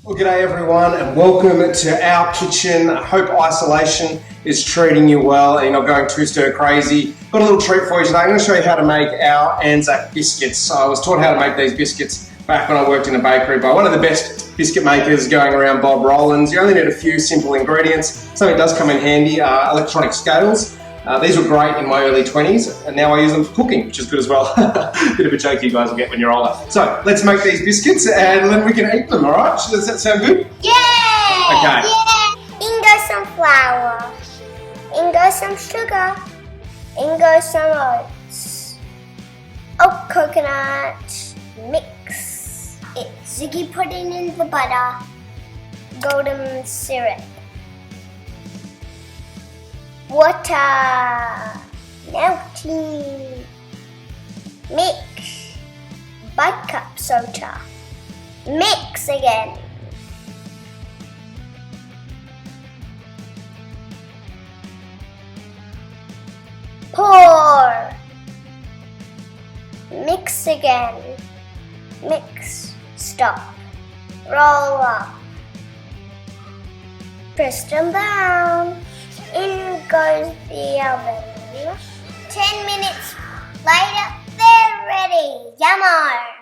Well, g'day everyone and welcome to our kitchen. I hope isolation is treating you well and you're not going too stir crazy. Got a little treat for you today. I'm going to show you how to make our ANZAC biscuits. So I was taught how to make these biscuits back when I worked in a bakery by one of the best biscuit makers going around, Bob Rollins. You only need a few simple ingredients. Something that does come in handy are electronic scales. These were great in my early 20s and now I use them for cooking, which is good as well. Bit of a joke you guys will get when you're older. So let's make these biscuits and then we can eat them, alright? Does that sound good? Yeah! Okay. Yeah! In goes some flour. In goes some sugar. In goes some oats. Oh, coconut. Mix it. Ziggy pudding in the butter. Golden syrup. Water. Melting. Mix. Bi-carb Soda. Mix again. Pour. Mix again. Mix. Stop. Roll up. Press them down. In goes the oven. 10 minutes later, they're ready. Yummo!